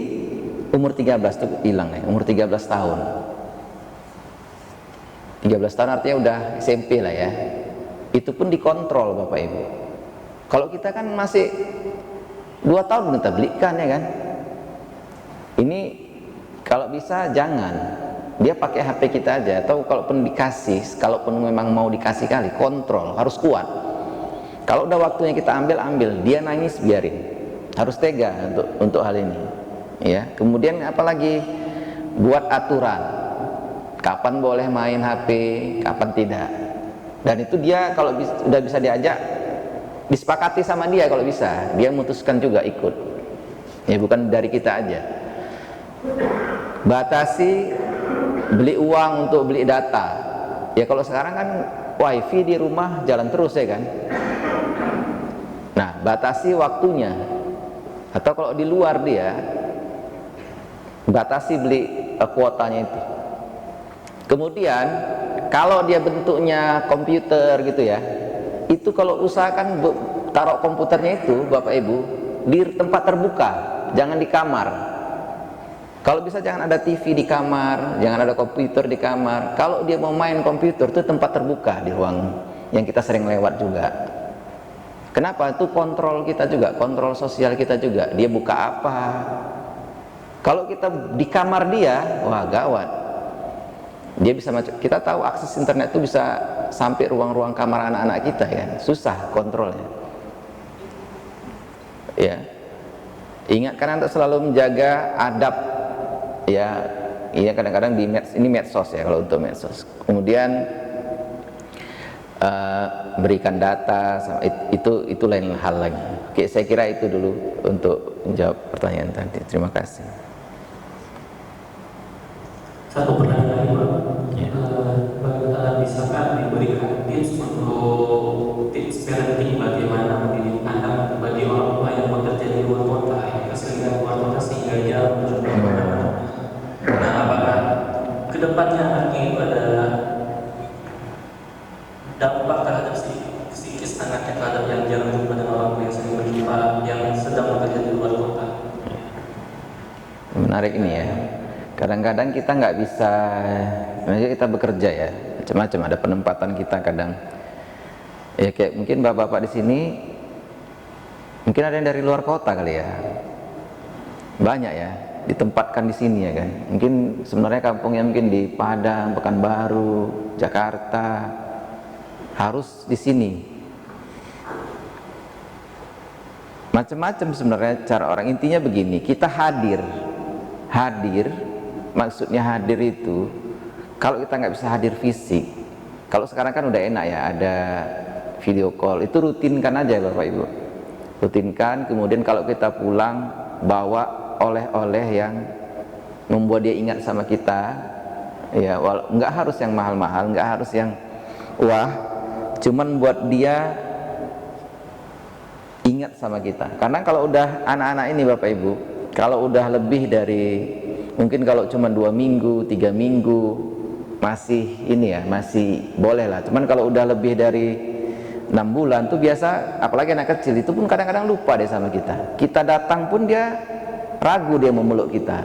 umur 13 itu hilang ya, umur 13 tahun. 13 tahun artinya udah SMP lah ya. Itu pun dikontrol Bapak Ibu. Kalau kita kan masih 2 tahun belum kita belikan ya kan. Ini kalau bisa jangan. Dia pakai HP kita aja, atau kalaupun dikasih, kalaupun memang mau dikasih kali, kontrol, harus kuat. Kalau udah waktunya kita ambil, dia nangis biarin, harus tega untuk hal ini. Ya, kemudian apalagi buat aturan, kapan boleh main HP, kapan tidak. Dan itu dia kalau udah bisa diajak, disepakati sama dia kalau bisa, dia memutuskan juga ikut. Ya bukan dari kita aja. Batasi beli uang untuk beli data. Ya kalau sekarang kan wifi di rumah jalan terus ya kan. Nah batasi waktunya. Atau kalau di luar dia batasi beli kuotanya itu. Kemudian kalau dia bentuknya komputer gitu ya, itu kalau usahakan taruh komputernya itu Bapak Ibu di tempat terbuka, jangan di kamar. Kalau bisa jangan ada TV di kamar, jangan ada komputer di kamar. Kalau dia mau main komputer itu tempat terbuka di ruang yang kita sering lewat juga. Kenapa? Itu kontrol kita juga, kontrol sosial kita juga. Dia buka apa? Kalau kita di kamar dia, wah gawat. Dia bisa, kita tahu akses internet itu bisa sampai ruang-ruang kamar anak-anak kita kan, susah kontrolnya. Ya, ingatkan untuk selalu menjaga adab. Ya, iya kadang-kadang di ini medsos ya kalau untuk medsos. Kemudian berikan data, itu lain hal lagi. Oke, saya kira itu dulu untuk menjawab pertanyaan tadi. Terima kasih. Satu pertanyaan lagi Pak. Bisakah diberikan tips untuk tips parenting bagaimana mendidik anak bagi orang tua yang bekerja di luar kota, yang keseringan keluar kota sehingga dia menunjukkan. Nah, apakah kedepannya anaknya itu ada dampak terhadap psikis anaknya terhadap yang jarang jumpa dengan orang tua yang sering berjumpa yang sedang bekerja di luar kota? Menarik ini ya. Kadang-kadang kita nggak bisa, maksudnya kita bekerja ya, macam-macam, ada penempatan kita kadang. Ya kayak mungkin bapak-bapak di sini, mungkin ada yang dari luar kota kali ya, banyak ya, ditempatkan di sini ya kan. Mungkin sebenarnya kampungnya mungkin di Padang, Pekanbaru, Jakarta, harus di sini. Macam-macam sebenarnya cara orang, intinya begini, kita hadir, maksudnya hadir itu, kalau kita nggak bisa hadir fisik, kalau sekarang kan udah enak ya, ada video call, itu rutinkan aja Bapak Ibu, rutinkan. Kemudian kalau kita pulang, bawa oleh-oleh yang membuat dia ingat sama kita, ya nggak harus yang mahal-mahal, nggak harus yang wah, cuman buat dia ingat sama kita. Karena kalau udah anak-anak ini Bapak Ibu, kalau udah lebih dari, mungkin kalau cuma 2 minggu, 3 minggu masih ini ya, masih boleh lah. Cuman kalau udah lebih dari 6 bulan tuh biasa, apalagi anak kecil itu pun kadang-kadang lupa deh sama kita. Kita datang pun dia ragu, dia memeluk kita.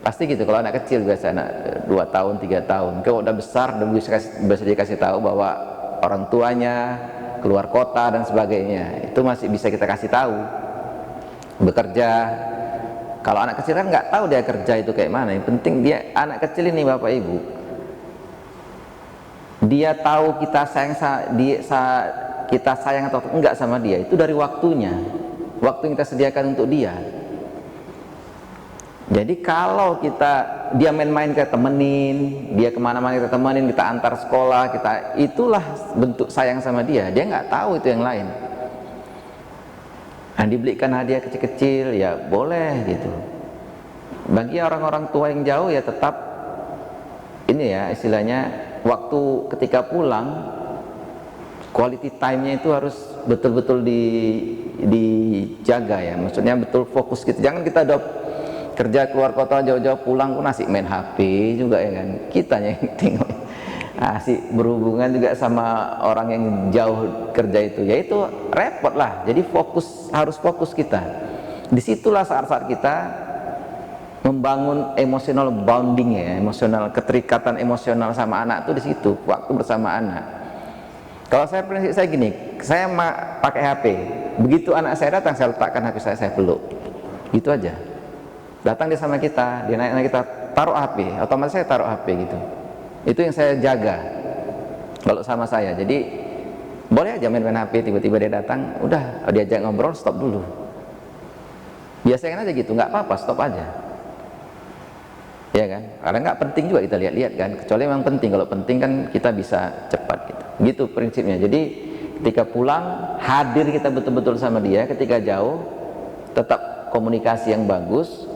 Pasti gitu kalau anak kecil, biasa anak 2 tahun, 3 tahun. Kalau udah besar, udah bisa dikasih tahu bahwa orang tuanya keluar kota dan sebagainya, itu masih bisa kita kasih tahu. Bekerja, kalau anak kecil kan nggak tahu dia kerja itu kayak mana. Yang penting dia, anak kecil ini Bapak Ibu, dia tahu kita sayang kita sayang atau enggak sama dia itu dari waktunya, waktu yang kita sediakan untuk dia. Jadi kalau dia main-main kita temenin, dia kemana-mana kita temenin, kita antar sekolah, itulah bentuk sayang sama dia. Dia nggak tahu itu yang lain. Nah, dibelikan hadiah kecil-kecil ya boleh gitu. Bagi orang-orang tua yang jauh ya tetap ini ya istilahnya waktu ketika pulang quality time-nya itu harus betul-betul dijaga ya. Maksudnya betul fokus gitu. Jangan kita kerja keluar kota jauh-jauh pulang pun asik main HP juga ya kan, kitanya yang tengok asik berhubungan juga sama orang yang jauh kerja itu, ya itu repot lah. Jadi harus fokus kita. Disitulah saat-saat kita membangun emotional bonding ya, keterikatan emosional sama anak tuh di situ, waktu bersama anak. Kalau prinsip saya gini, saya pakai HP, begitu anak saya datang saya letakkan HP saya peluk, gitu aja. Datang dia sama kita, dia naik kita, taruh HP, otomatis saya taruh HP gitu. Itu yang saya jaga kalau sama saya. Jadi boleh aja main HP, tiba-tiba dia datang, udah diajak ngobrol, stop dulu. Biasakan aja gitu, nggak apa-apa, stop aja. Ya kan? Karena nggak penting juga kita lihat-lihat kan, kecuali memang penting. Kalau penting kan kita bisa cepat gitu. Gitu prinsipnya. Jadi ketika pulang hadir kita betul-betul sama dia, ketika jauh tetap komunikasi yang bagus.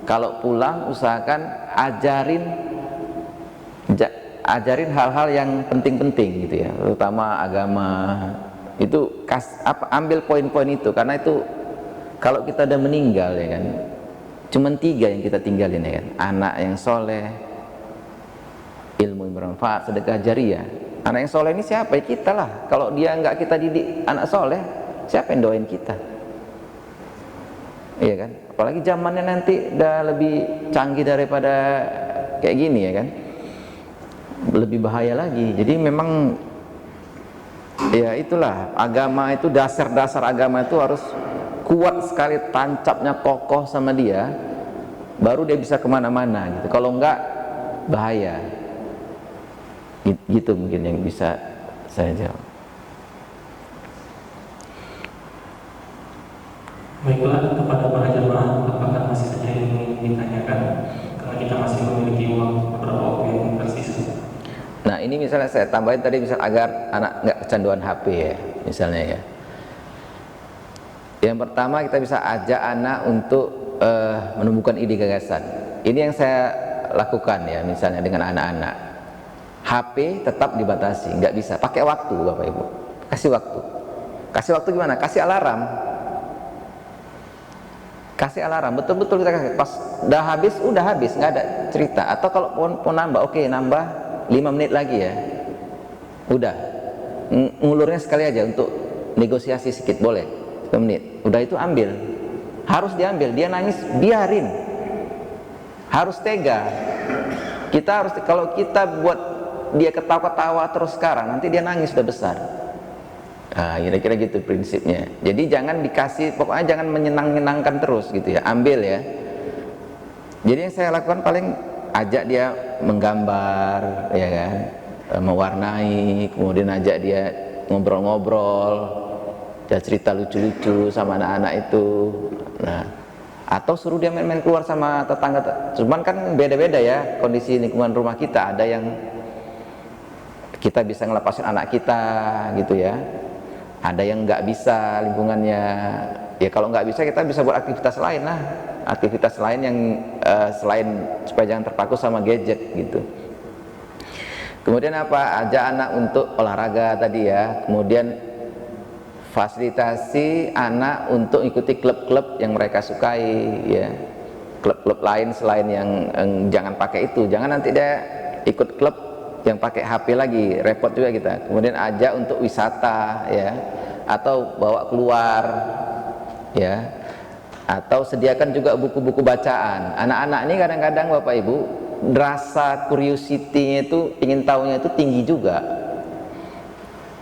Kalau pulang usahakan ajarin hal-hal yang penting-penting gitu ya, terutama agama. Itu ambil poin-poin itu, karena itu kalau kita udah meninggal ya kan, cuman 3 yang kita tinggalin ya kan, anak yang soleh, ilmu yang bermanfaat, sedekah jariyah. Anak yang soleh ini siapa? Ya kita lah. Kalau dia nggak kita didik anak soleh, siapa yang doain kita? Iya kan? Apalagi zamannya nanti udah lebih canggih daripada kayak gini ya kan, lebih bahaya lagi. Jadi memang ya itulah, agama itu, dasar-dasar agama itu harus kuat sekali, tancapnya kokoh sama dia, baru dia bisa kemana-mana gitu. Kalau enggak bahaya gitu. Mungkin yang bisa saya jawab. Baiklah, kepada para jemaah, apakah masih ada yang ingin ditanyakan? Karena kita masih memiliki beberapa waktu yang tersisa. Nah ini misalnya saya tambahin tadi, misal agar anak nggak kecanduan HP ya, misalnya ya. Yang pertama kita bisa ajak anak untuk menumbuhkan ide gagasan. Ini yang saya lakukan ya, misalnya dengan anak-anak. HP tetap dibatasi, nggak bisa. Pakai waktu Bapak Ibu, kasih waktu. Kasih waktu gimana? Kasih alarm. Kasih alarm, betul-betul kita kasih. Pas udah habis, nggak ada cerita. Atau kalau mau nambah, oke, nambah 5 menit lagi ya. Udah, ngulurnya sekali aja untuk negosiasi sedikit, boleh 5 menit. Udah itu ambil, harus diambil. Dia nangis, biarin. Harus tega. Kita harus, kalau kita buat dia ketawa-ketawa terus sekarang, nanti dia nangis sudah besar. Nah, kira-kira gitu prinsipnya. Jadi jangan dikasih, pokoknya jangan menyenang-menyenangkan terus gitu ya. Ambil ya. Jadi yang saya lakukan paling ajak dia menggambar, ya kan, mewarnai, kemudian ajak dia ngobrol-ngobrol, dia cerita lucu-lucu sama anak-anak itu. Nah, atau suruh dia main-main keluar sama tetangga. Cuman kan beda-beda ya kondisi lingkungan rumah kita. Ada yang kita bisa ngelepasin anak kita gitu ya. Ada yang nggak bisa lingkungannya. Ya kalau nggak bisa, kita bisa buat aktivitas lain lah. Aktivitas lain yang selain, supaya jangan terpaku sama gadget gitu. Kemudian apa? Ajak anak untuk olahraga tadi ya. Kemudian fasilitasi anak untuk ikuti klub-klub yang mereka sukai ya. Klub-klub lain selain yang jangan pakai itu. Jangan nanti dia ikut klub yang pakai HP lagi, repot juga kita. Kemudian ajak untuk wisata ya, atau bawa keluar ya, atau sediakan juga buku-buku bacaan. Anak-anak ini kadang-kadang Bapak Ibu, rasa curiosity-nya itu, ingin tahunya itu tinggi juga.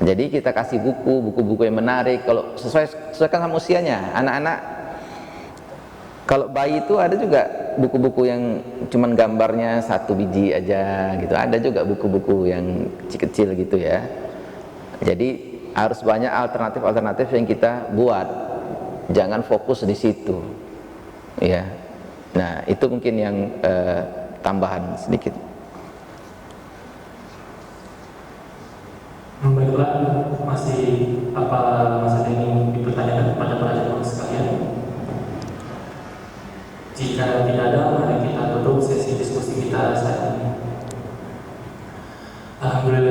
Jadi kita kasih buku-buku yang menarik, kalau sesuaikan sama usianya. Anak-anak, kalau bayi itu ada juga buku-buku yang cuman gambarnya 1 biji aja gitu. Ada juga buku-buku yang kecil-kecil gitu ya. Jadi harus banyak alternatif-alternatif yang kita buat, jangan fokus di situ, ya. Nah, itu mungkin yang tambahan sedikit. Baiklah, masih apa masalah yang dipertanyakan kepada para jemaah sekalian? Jika tidak ada, mari kita tutup sesi diskusi kita saat ini. Alhamdulillah.